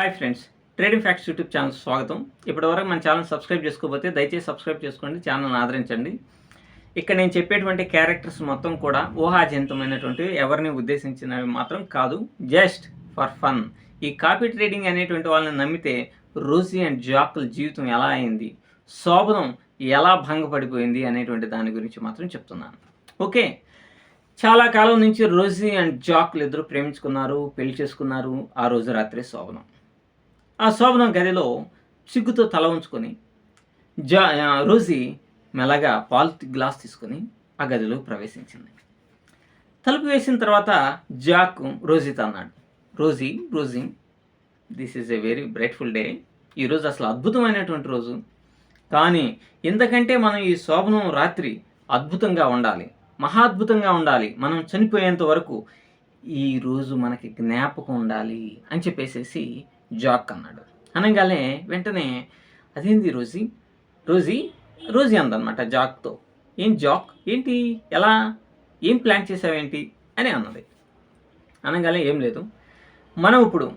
Hi friends, trading facts YouTube channel స్వాగతం. ఇప్పటివరకు మన ఛానల్ సబ్స్క్రైబ్ చేసుకోకపోతే దయచేసి సబ్స్క్రైబ్ చేసుకోండి, ఛానల్ని ఆదరించండి. ఇక్కడ నేను చెప్పేటువంటి క్యారెక్టర్స్ మొత్తం కూడా ఊహాజనితమైనటువంటివి, ఎవరిని ఉద్దేశించినవి మాత్రం కాదు, జస్ట్ ఫర్ ఫన్. ఈ కాపీ ట్రేడింగ్ అనేటువంటి వాళ్ళని నమ్మితే రోసీ అండ్ జాక్ల జీవితం ఎలా అయింది, శోభనం ఎలా భంగపడిపోయింది అనేటువంటి దాని గురించి మాత్రం చెప్తున్నాను. ఓకే, చాలా కాలం నుంచి రోసీ అండ్ జాక్లు ఇద్దరు ప్రేమించుకున్నారు, పెళ్లి చేసుకున్నారు. ఆ రోజు రాత్రి శోభనం. ఆ శోభనం గదిలో సిగ్గుతో తల ఉంచుకొని రోసీ మెల్లగా పాలు గ్లాస్ తీసుకొని ఆ గదిలో ప్రవేశించింది. తలుపు వేసిన తర్వాత జాక్ రోసీతో అన్నాడు, Rosie, this is a very brightful day. ఈరోజు అసలు అద్భుతమైనటువంటి రోజు. కానీ ఇంతకంటే మనం ఈ శోభనం రాత్రి అద్భుతంగా ఉండాలి, మహాద్భుతంగా ఉండాలి. మనం చనిపోయేంత వరకు ఈరోజు మనకి జ్ఞాపకం ఉండాలి అని చెప్పేసేసి జాక్ అన్నాడు. అనగానే వెంటనే అదేంది రోజీ అందనమాట జాక్తో. ఏం జాక్, ఏంటి, ఎలా, ఏం ప్లాన్ చేసావేంటి అని అన్నది. అనగానే ఏం లేదు, మనం ఇప్పుడు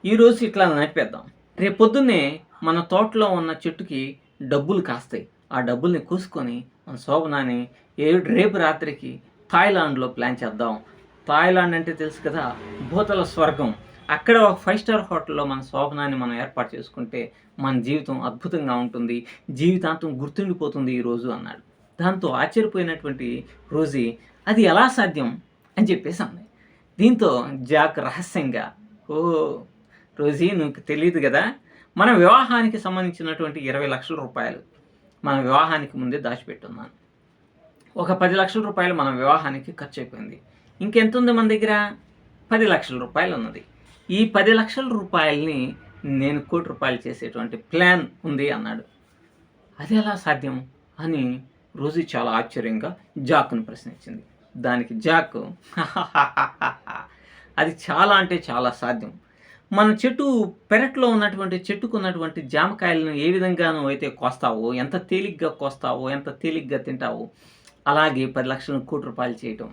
ఈరోజు ఇట్లా నడిపేద్దాం. రేపు పొద్దున్నే మన తోటలో ఉన్న చెట్టుకి డబ్బులు కాస్తాయి. ఆ డబ్బుల్ని కూసుకొని మన శోభనాన్ని రేపు రాత్రికి థాయిలాండ్లో ప్లాన్ చేద్దాం. థాయిలాండ్ అంటే తెలుసు కదా, భూతల స్వర్గం. అక్కడ ఒక 5 స్టార్ హోటల్లో మన శోభనాన్ని మనం ఏర్పాటు చేసుకుంటే మన జీవితం అద్భుతంగా ఉంటుంది, జీవితాంతం గుర్తుండిపోతుంది ఈరోజు అన్నాడు. దాంతో ఆశ్చర్యపోయినటువంటి రోజీ అది ఎలా సాధ్యం అని చెప్పేసి అంది. దీంతో జాక్ రహస్యంగా, రోజీ, నువ్వు తెలియదు కదా, మన వివాహానికి సంబంధించినటువంటి 20 లక్షల రూపాయలు మన వివాహానికి ముందే దాచిపెట్టున్నాను. ఒక 10 లక్షల రూపాయలు మన వివాహానికి ఖర్చు అయిపోయింది. ఇంకెంత ఉంది మన దగ్గర? 10 లక్షల రూపాయలు ఉన్నది. ఈ 10 లక్షల రూపాయలని నేను 1 కోటి రూపాయలు చేసేటువంటి ప్లాన్ ఉంది అన్నాడు. అది ఎలా సాధ్యం అని రోజీ చాలా ఆశ్చర్యంగా జాక్ను ప్రశ్నించింది. దానికి జాక్ అది చాలా అంటే చాలా సాధ్యం. మన పెరట్లో ఉన్నటువంటి చెట్టుకు ఉన్నటువంటి జామకాయలను ఏ విధంగానూ అయితే కోస్తావో, ఎంత తేలిగ్గా కోస్తావో, ఎంత తేలిగ్గా తింటావో, అలాగే 10 లక్షలను 1 కోటి రూపాయలు చేయటం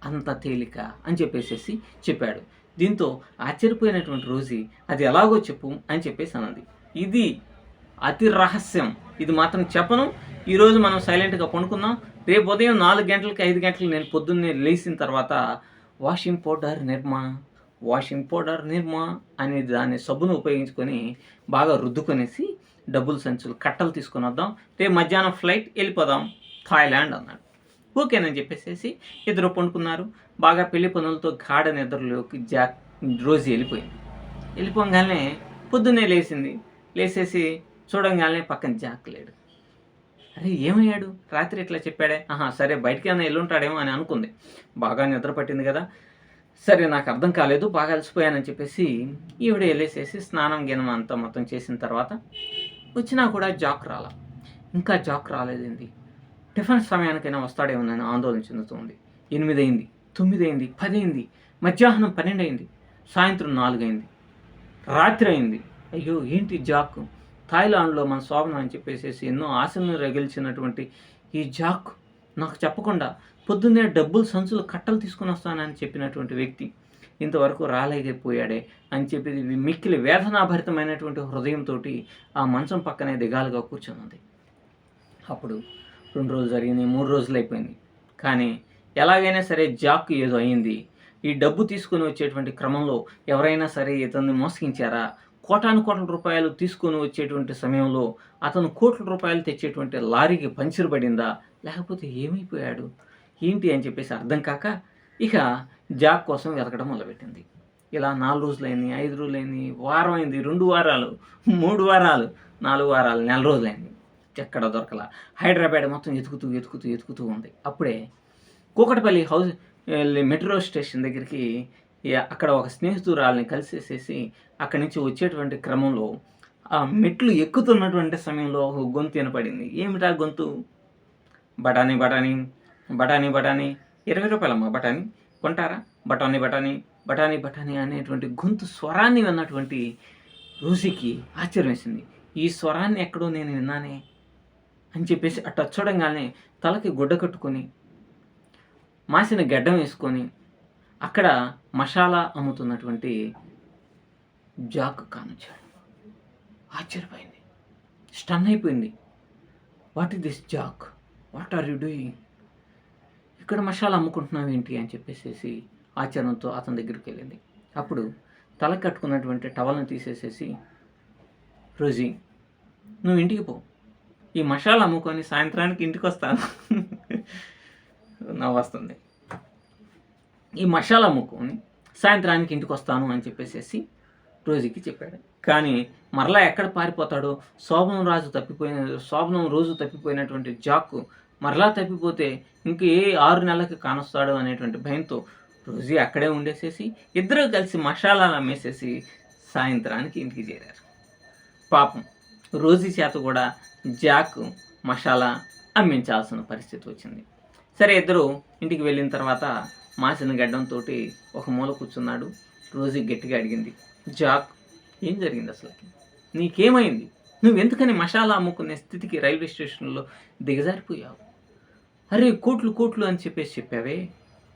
అంత తేలిక అని చెప్పేసి చెప్పాడు. దీంతో ఆశ్చర్యపోయినటువంటి రోజీ అది ఎలాగో చెప్పు అని చెప్పేసి అన్నది. ఇది అతి రహస్యం, ఇది మాత్రం చెప్పను. ఈరోజు మనం సైలెంట్గా పండుకుందాం. రేపు ఉదయం 4 గంటలకి 5 గంటలకు నేను పొద్దున్నే లేచిన తర్వాత వాషింగ్ పౌడర్ నిర్మా అనే దాని సబ్బును ఉపయోగించుకొని బాగా రుద్దుకొనేసి డబ్బులు సంచులు కట్టలు తీసుకొని వద్దాం. రేపు మధ్యాహ్నం ఫ్లైట్, వెళ్ళిపోదాం థాయిలాండ్ అన్నాడు. ఓకేనని చెప్పేసి ఇద్దరు పండుకున్నారు. బాగా పెళ్లి పనులతో గాఢ నిద్రలోకి రోజీ వెళ్ళిపోగానే పొద్దున్నే లేచేసి చూడంగానే పక్కన జాక్ లేడు. అరే ఏమయ్యాడు, రాత్రి ఇట్లా చెప్పాడే, సరే బయటికి ఏమైనా వెళ్ళుంటాడేమో అని అనుకుంది. బాగా నిద్ర పట్టింది కదా, సరే నాకు అర్థం కాలేదు, బాగా అలసిపోయానని చెప్పేసి ఈవిడ వెళ్ళేసేసి స్నానం గినం అంతా మొత్తం చేసిన తర్వాత వచ్చినా కూడా ఇంకా జాక్ రాలేదండి. టిఫిన్ సమయానికైనా వస్తాడేమోనని ఆందోళన చెందుతుంది. 8 అయింది, 9 అయింది, 10 అయింది, మధ్యాహ్నం 12 అయింది, సాయంత్రం 4 అయింది, రాత్రి అయింది. అయ్యో ఏంటి జాక్, థాయిలాండ్లో మన శోభనం అని చెప్పేసి ఎన్నో ఆశలను రగిల్చినటువంటి ఈ జాక్ నాకు చెప్పకుండా పొద్దున్నే డబ్బులు సంచులు కట్టలు తీసుకుని వస్తానని చెప్పినటువంటి వ్యక్తి ఇంతవరకు రాలేకపోయాడే అని చెప్పి మిక్కిలి వేదనాభరితమైనటువంటి హృదయంతో ఆ మంచం పక్కనే దిగాలుగా కూర్చొని. అప్పుడు 2 రోజులు జరిగింది, 3 రోజులు అయిపోయింది. కానీ ఎలాగైనా సరే జాక్ ఏదో అయింది. ఈ డబ్బు తీసుకొని వచ్చేటువంటి క్రమంలో ఎవరైనా సరే ఇతన్ని మోసగించారా, కోటాను రూపాయలు తీసుకొని వచ్చేటువంటి సమయంలో అతను కోట్ల రూపాయలు తెచ్చేటువంటి లారీకి పంచర్ పడిందా, లేకపోతే ఏమైపోయాడు ఏంటి అని చెప్పేసి అర్థం కాక ఇక జాక్ కోసం వెతకడం మొదలుపెట్టింది. ఇలా 4 రోజులైంది, 5 రోజులైంది, వారం అయింది, 2 వారాలు, 3 వారాలు, 4 వారాలు, 4 రోజులైంది. ఎక్కడ దొరకలా. హైదరాబాద్ మొత్తం ఎతుకుతూ ఉంది. అప్పుడే కూకట్పల్లి మెట్రో స్టేషన్ దగ్గరికి అక్కడ ఒక స్నేహితురాలని కలిసేసేసి అక్కడి నుంచి వచ్చేటువంటి క్రమంలో ఆ మెట్లు ఎక్కుతున్నటువంటి సమయంలో ఒక గొంతు వినపడింది. ఏమిటా గొంతు? బఠానీ 20 రూపాయలమ్మా బఠానీ కొంటారా, బఠానీ అనేటువంటి గొంతు స్వరాన్ని విన్నటువంటి రోజీకి ఆశ్చర్యం వేసింది. ఈ స్వరాన్ని ఎక్కడో నేను విన్నానే అని చెప్పేసి అట్లా చూడంగానే తలకి గుడ్డ కట్టుకొని మాసిన గడ్డం వేసుకొని అక్కడ మసాలా అమ్ముతున్నటువంటి జాక్ కానొచ్చాడు. ఆశ్చర్యపోయింది, స్టన్ అయిపోయింది. What is this Jack, what are you doing, ఇక్కడ మసాలా అమ్ముకుంటున్నావు ఏంటి అని చెప్పేసి ఆశ్చర్యంతో అతని దగ్గరికి వెళ్ళింది. అప్పుడు తల కట్టుకున్నటువంటి టవల్ని తీసేసేసి, రోజీ నువ్వు ఇంటికి పో, ఈ మసాలా అమ్ముకొని సాయంత్రానికి ఇంటికి వస్తాను నవ్వు వస్తుంది. ఈ మసాలా అమ్ముకొని సాయంత్రానికి ఇంటికి వస్తాను అని చెప్పేసి రోజుకి చెప్పాడు. కానీ మరలా ఎక్కడ పారిపోతాడో, శోభనం రోజు తప్పిపోయినటువంటి జాక్ మరలా తప్పిపోతే ఇంక ఏ 6 నెలలకి కానొస్తాడు అనేటువంటి భయంతో రోజీ అక్కడే ఉండేసేసి ఇద్దరు కలిసి మసాలాలు అమ్మేసేసి సాయంత్రానికి ఇంటికి చేరారు. పాపం రోజీ చేత కూడా జాక్ మసాలా అమ్మించాల్సిన పరిస్థితి వచ్చింది. సరే, ఇద్దరు ఇంటికి వెళ్ళిన తర్వాత మాసిన గడ్డంతో ఒక మూల కూర్చున్నాడు. రోజీ గట్టిగా అడిగింది, జాక్ ఏం జరిగింది అసలు, నీకేమైంది, నువ్వెందుకని మసాలా అమ్ముకునే స్థితికి రైల్వే స్టేషన్లో దిగజారిపోయావు? అరే కోట్లు అని చెప్పావే,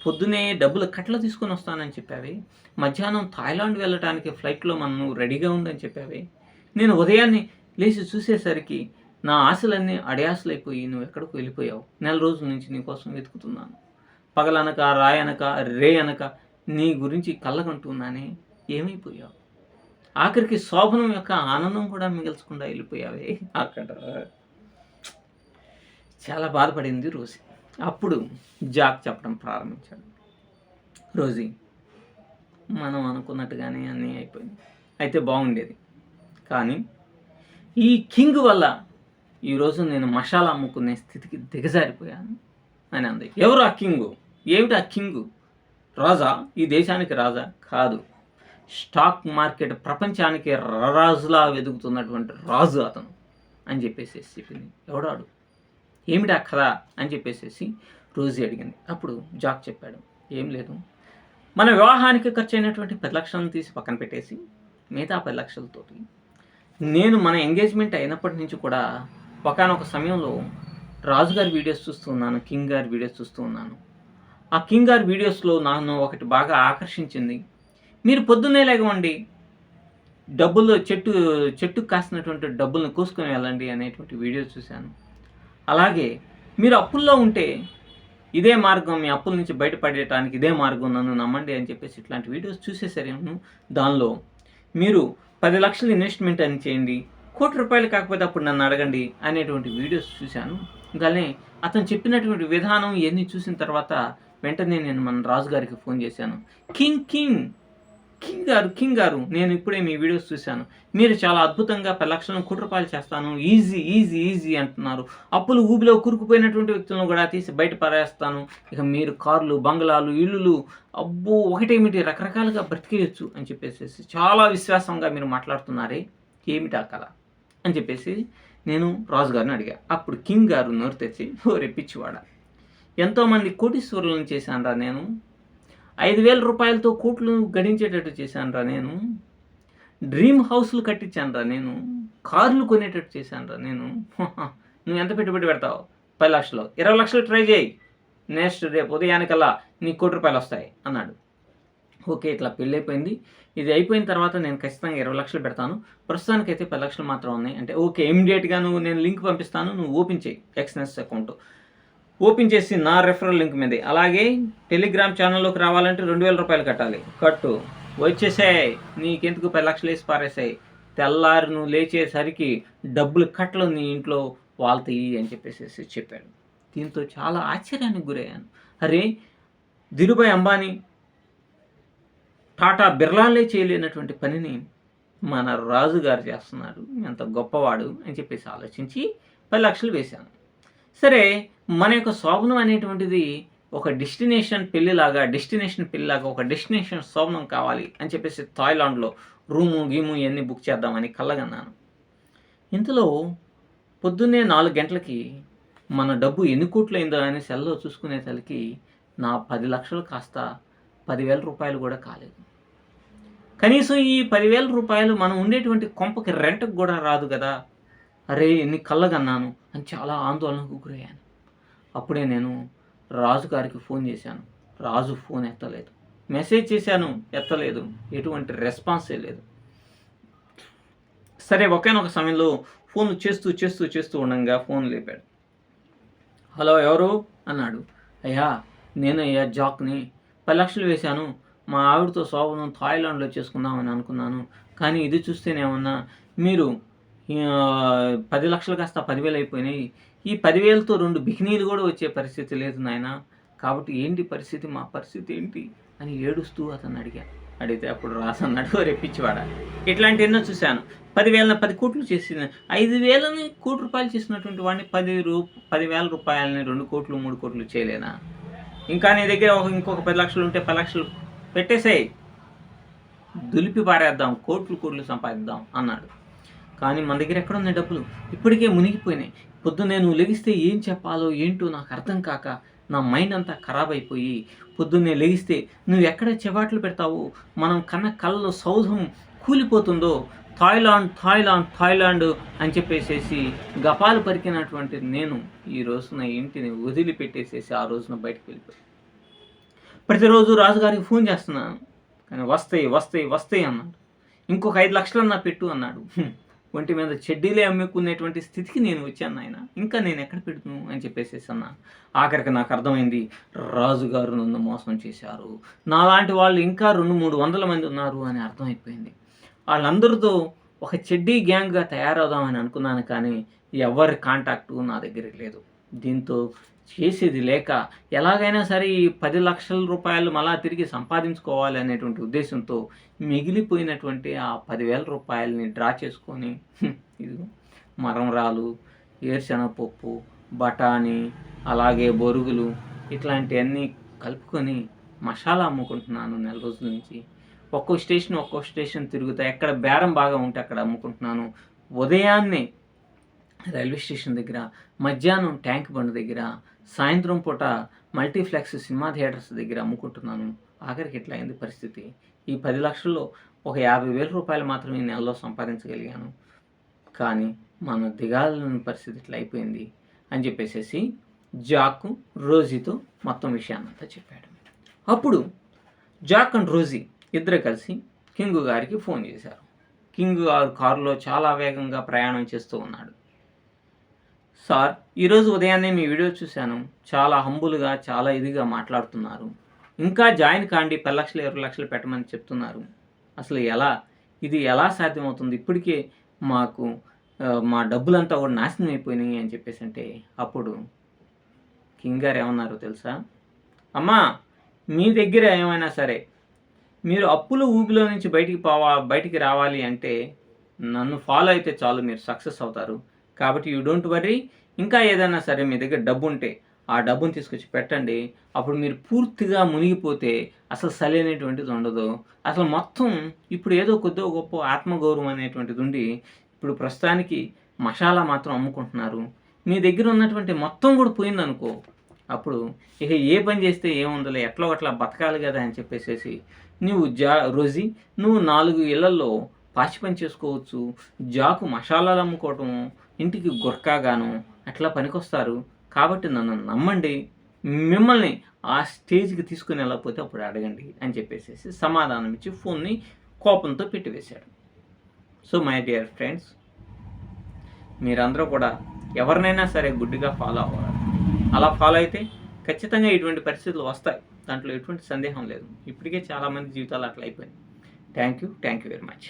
పొద్దునే డబ్బులు కట్ల తీసుకొని వస్తానని చెప్పావే, మధ్యాహ్నం థాయిలాండ్ వెళ్ళటానికి ఫ్లైట్లో మనం రెడీగా ఉందని చెప్పావే, నేను ఉదయాన్నే లేచి చూసేసరికి నా ఆశలన్నీ అడియాసలైపోయి నువ్వు ఎక్కడికి వెళ్ళిపోయావు. 4 రోజుల నుంచి నీ కోసం వెతుకుతున్నాను, పగలనక రాయనక రే అనక నీ గురించి కళ్ళకంటున్నానే, ఏమైపోయావు? ఆఖరికి శోభనం యొక్క ఆనందం కూడా మిగల్చకుండా వెళ్ళిపోయావే అక్కడ. చాలా బాధపడింది రోజీ. అప్పుడు జాక్ చెప్పడం ప్రారంభించాడు, రోజీ మనం అనుకున్నట్టుగానే అన్నీ అయిపోయింది, అయితే బాగుండేది, కానీ ఈ కింగ్ వల్ల ఈరోజు నేను మసాలా అమ్ముకునే స్థితికి దిగజారిపోయాను అని అంది. ఎవరు ఆ కింగు, ఏమిటి ఆ కింగు? రాజా, ఈ దేశానికి రాజా కాదు, స్టాక్ మార్కెట్ ప్రపంచానికి రాజులా వెతుకుతున్నటువంటి రాజు అతను అని చెప్పేసి చెప్పింది. ఎవడాడు, ఏమిటి ఆ కథ అని చెప్పేసి రోజీ అడిగింది. అప్పుడు జాక్ చెప్పాడు, ఏం లేదు, మన వివాహానికి ఖర్చు అయినటువంటి 10 లక్షలను తీసి పక్కన పెట్టేసి మిగతా 10 లక్షలతోటి నేను మన ఎంగేజ్మెంట్ అయినప్పటి నుంచి కూడా ఒకానొక సమయంలో రాజుగారి వీడియోస్ చూస్తూ ఉన్నాను, కింగ్ గారి వీడియోస్ చూస్తూ ఉన్నాను. ఆ కింగ్ గారి వీడియోస్లో నన్ను ఒకటి బాగా ఆకర్షించింది. మీరు పొద్దున్నే లేగవండి, డబ్బులు చెట్టుకు కాసినటువంటి డబ్బులను కోసుకొని వెళ్ళండి అనేటువంటి వీడియోస్ చూశాను. అలాగే మీరు అప్పుల్లో ఉంటే ఇదే మార్గం, మీ అప్పుల నుంచి బయటపడేయడానికి ఇదే మార్గం, నన్ను నమ్మండి అని చెప్పేసి ఇట్లాంటి వీడియోస్ చూసేసరేమో. దానిలో మీరు 10 లక్షలు ఇన్వెస్ట్మెంట్ అని చేయండి, ₹1,00,00,000 కాకపోతే అప్పుడు నన్ను అడగండి అనేటువంటి వీడియోస్ చూశాను. కానీ అతను చెప్పినటువంటి విధానం ఇవన్నీ చూసిన తర్వాత వెంటనే నేను మన రాజుగారికి ఫోన్ చేశాను. కింగ్ గారు, నేను ఇప్పుడే మీ వీడియోస్ చూశాను, మీరు చాలా అద్భుతంగా 10 లక్షలను ₹1,00,00,000 చేస్తాను, ఈజీ అంటున్నారు. అప్పులు ఊబిలో కూరుకుపోయినటువంటి వ్యక్తులను కూడా తీసి బయట పారేస్తాను, ఇక మీరు కార్లు, బంగ్లాలు, ఇల్లులు, అబ్బో ఒకటేమిటి రకరకాలుగా బ్రతికేయచ్చు అని చెప్పేసి చాలా విశ్వాసంగా మీరు మాట్లాడుతున్నారే, ఏమిటా కథ అని చెప్పేసి నేను రాజుగారిని అడిగా. అప్పుడు కింగ్ గారు నోరు తెచ్చి, ఓరే పిచ్చివాడ, ఎంతోమంది కోటీశ్వరులను చేశాను రా నేను, 5,000 రూపాయలతో కోట్లు గడించేటట్టు చేశాను రా నేను, డ్రీమ్ హౌస్లు కట్టించాను రా నేను, కార్లు కొనేటట్టు చేశాను రా నేను. నువ్వు ఎంత పెట్టుబడి పెడతావు? 10 లక్షలు, 20 లక్షలు ట్రై చేయి, నెక్స్ట్ రేపు ఉదయానికల్లా నీకు ₹1,00,00,000 వస్తాయి అన్నాడు. ఓకే, ఇట్లా పెళ్ళి అయిపోయింది, ఇది అయిపోయిన తర్వాత నేను ఖచ్చితంగా 20 లక్షలు పెడతాను, ప్రస్తుతానికైతే 10 లక్షలు మాత్రం ఉన్నాయి అంటే ఓకే, ఇమీడియట్గా నేను లింక్ పంపిస్తాను, నువ్వు ఓపెన్ చేయి ఎక్స్నెస్ అకౌంట్, ఓపెన్ చేసి నా రెఫరల్ లింక్ మీదే, అలాగే టెలిగ్రామ్ ఛానల్లోకి రావాలంటే ₹2,000 కట్టాలి, కట్టు, వచ్చేసాయి, నీకెందుకు 10 లక్షలు వేసి పారేసాయి, తెల్లారి నువ్వు లేచేసరికి డబ్బులు కట్టలు నీ ఇంట్లో వాళ్తాయి అని చెప్పేసి చెప్పాడు. దీంతో చాలా ఆశ్చర్యానికి గురయ్యాను. అరే, ధీరుభాయ్ అంబానీ, టాటా బిర్లాలే చేయలేనటువంటి పనిని మన రాజుగారు చేస్తున్నాడు, ఎంత గొప్పవాడు అని చెప్పేసి ఆలోచించి 10 లక్షలు వేశాను. సరే, మన యొక్క శోభనం అనేటువంటిది ఒక డెస్టినేషన్ పెళ్ళిలాగా ఒక డెస్టినేషన్ శోభనం కావాలి అని చెప్పేసి థాయిలాండ్లో రూము గీము ఇవన్నీ బుక్ చేద్దామని కళ్ళగన్నాను. ఇంతలో పొద్దున్నే 4 గంటలకి మన డబ్బు ఎన్ని కోట్లు అయిందో అని సెల్లో చూసుకునేసరికి నా 10 లక్షలు కాస్త 10,000 రూపాయలు కూడా కాలేదు. కనీసం ఈ 10,000 రూపాయలు మనం ఉండేటువంటి కొంపకి రెంట్కి కూడా రాదు కదా. అరే, ఎన్ని కళ్ళగన్నాను అని చాలా ఆందోళనకు గురయ్యాను. అప్పుడే నేను రాజుగారికి ఫోన్ చేశాను. రాజు ఫోన్ ఎత్తలేదు. మెసేజ్ చేశాను, ఎత్తలేదు, ఎటువంటి రెస్పాన్సే లేదు. సరే ఒకానొక సమయంలో ఫోన్లు చేస్తూ చేస్తూ చేస్తూ ఉండగా ఫోన్ లేపాడు. హలో ఎవరు అన్నాడు. అయ్యా నేనయ్యా జాక్ని, 10 లక్షలు వేశాను, మా ఆవిడతో శోభనం థాయిలాండ్లో చేసుకుందామని అనుకున్నాను, కానీ ఇది చూస్తేనేమన్నా మీరు 10 లక్షలు కాస్త 10,000 అయిపోయినాయి, ఈ 10,000తో 2 బికినీలు కూడా వచ్చే పరిస్థితి లేదు నాయన, కాబట్టి ఏంటి పరిస్థితి, మా పరిస్థితి ఏంటి అని ఏడుస్తూ అతన్ని అడిగితే అప్పుడు రాసన్నాడు, రెప్పించివాడ ఇట్లాంటి ఎన్నో చూశాను. 10,000ని 10 కోట్లు చేసిన, 5,000ని కోటి రూపాయలు చేసినటువంటి వాడిని 10,000 రూపాయలని 2 కోట్లు 3 కోట్లు చేయలేనా? ఇంకా నీ దగ్గర ఇంకొక 10 లక్షలు ఉంటే 10 లక్షలు పెట్టేసేయి, దులిపి పారేద్దాం, కోట్లు సంపాదిద్దాం అన్నాడు. కానీ మన దగ్గర ఎక్కడున్నాయి డబ్బులు? ఇప్పటికే మునిగిపోయినాయి. పొద్దున్నే నువ్వు లెగిస్తే ఏం చెప్పాలో ఏంటో నాకు అర్థం కాక నా మైండ్ అంతా ఖరాబ్ అయిపోయి, పొద్దున్నే లెగిస్తే నువ్వు ఎక్కడ చెవాట్లు పెడతావు, మనం కన్న కళ్ళలో సౌధం కూలిపోతుందో, థాయిలాండ్ అని చెప్పేసేసి గపాలు పరికినటువంటి నేను ఈ రోజున ఇంటిని వదిలిపెట్టేసేసి ఆ రోజున బయటకు వెళ్ళిపోయి ప్రతిరోజు రాజుగారికి ఫోన్ చేస్తున్నాను, కానీ వస్తాయి అన్నాడు. ఇంకొక 5 లక్షలన్నా పెట్టు అన్నాడు. ఒంటి మీద చెడ్డీలే అమ్ముకునేటువంటి స్థితికి నేను వచ్చాను ఆయన, ఇంకా నేను ఎక్కడ పెడుతును అని చెప్పేసేసి అన్నాను. ఆఖరికి నాకు అర్థమైంది, రాజుగారు నన్ను మోసం చేశారు, నాలాంటి వాళ్ళు ఇంకా 200-300 మంది ఉన్నారు అని అర్థమైపోయింది. వాళ్ళందరితో ఒక చెడ్డీ గ్యాంగ్గా తయారవుదామని అనుకున్నాను, కానీ ఎవరి కాంటాక్టు నా దగ్గర లేదు. దీంతో చేసేది లేక ఎలాగైనా సరే ఈ 10 లక్షల రూపాయలు మళ్ళా తిరిగి సంపాదించుకోవాలి అనేటువంటి ఉద్దేశంతో మిగిలిపోయినటువంటి ఆ 10,000 రూపాయలని డ్రా చేసుకొని ఇది మరమరాలు, ఏరుశనగపప్పు, బఠానీ, అలాగే బొరుగులు ఇట్లాంటివన్నీ కలుపుకొని మసాలా అమ్ముకుంటున్నాను నెల రోజుల నుంచి. ఒక్కో స్టేషన్ తిరుగుతా, ఎక్కడ బేరం బాగా ఉంటే అక్కడ అమ్ముకుంటున్నాను. ఉదయాన్నే రైల్వే స్టేషన్ దగ్గర, మధ్యాహ్నం ట్యాంక్ బండ్ దగ్గర, సాయంత్రం పూట మల్టీప్లెక్స్ సినిమా థియేటర్స్ దగ్గర అమ్ముకుంటున్నాను. ఆఖరికి ఇట్లా అయింది పరిస్థితి. ఈ 10 లక్షల్లో ఒక 50,000 రూపాయలు మాత్రమే నెలలో సంపాదించగలిగాను. కానీ మన దిగాలని పరిస్థితి ఇట్లా అయిపోయింది అని చెప్పేసేసి జాక్ రోజీతో మొత్తం విషయాన్నంతా చెప్పాడు. అప్పుడు జాక్ అండ్ రోజీ ఇద్దరు కలిసి కింగ్ గారికి ఫోన్ చేశారు. కింగ్ గారు కారులో చాలా వేగంగా ప్రయాణం చేస్తూ ఉన్నాడు. సార్, ఈరోజు ఉదయాన్నే మీ వీడియో చూశాను, చాలా హంబుల్గా చాలా ఇదిగా మాట్లాడుతున్నారు, ఇంకా జాయిన్ కాండి, 10 లక్షలు 20 లక్షలు పెట్టమని చెప్తున్నారు, అసలు ఇది ఎలా సాధ్యమవుతుంది, ఇప్పటికే మాకు మా డబ్బులంతా కూడా నాశనం అయిపోయినాయి అని చెప్పేసి అంటే, అప్పుడు కింగ్ గారు ఏమన్నారో తెలుసా? అమ్మా, మీ దగ్గర ఏమైనా సరే మీరు అప్పుల ఊబిలో నుంచి బయటికి రావాలి అంటే నన్ను ఫాలో అయితే చాలు, మీరు సక్సెస్ అవుతారు. కాబట్టి యూ డోంట్ వర్రీ, ఇంకా ఏదైనా సరే మీ దగ్గర డబ్బు ఉంటే ఆ డబ్బును తీసుకొచ్చి పెట్టండి. అప్పుడు మీరు పూర్తిగా మునిగిపోతే అసలు సరైనటువంటిది ఉండదు. అసలు మొత్తం ఇప్పుడు ఏదో కొద్దో గొప్ప ఆత్మగౌరవం అనేటువంటిది ఉండి, ఇప్పుడు ప్రస్తుతానికి మసాలా మాత్రం అమ్ముకుంటున్నారు. మీ దగ్గర ఉన్నటువంటి మొత్తం కూడా పోయిందనుకో, అప్పుడు ఇక ఏ పని చేస్తే ఏముందలే, ఎట్లా ఒకట్లా బతకాలి కదా అని చెప్పేసేసి రోజీ నువ్వు 4 ఇళ్లలో పాచి పని చేసుకోవచ్చు, జాకు మసాలాలు అమ్ముకోవటం, ఇంటికి గుర్కాగాను అట్లా పనికొస్తారు. కాబట్టి నన్ను నమ్మండి, మిమ్మల్ని ఆ స్టేజ్కి తీసుకుని వెళ్ళకపోతే అప్పుడు అడగండి అని చెప్పేసేసి సమాధానం ఇచ్చి ఫోన్ని కోపంతో పెట్టివేశాడు. సో మై డియర్ ఫ్రెండ్స్, మీరందరూ కూడా ఎవరినైనా సరే గుడ్డిగా ఫాలో అవ్వాలి. అలా ఫాలో అయితే ఖచ్చితంగా ఇటువంటి పరిస్థితులు వస్తాయి, దాంట్లో ఎటువంటి సందేహం లేదు. ఇప్పటికే చాలామంది జీవితాలు అట్లా అయిపోయింది. Thank you very much.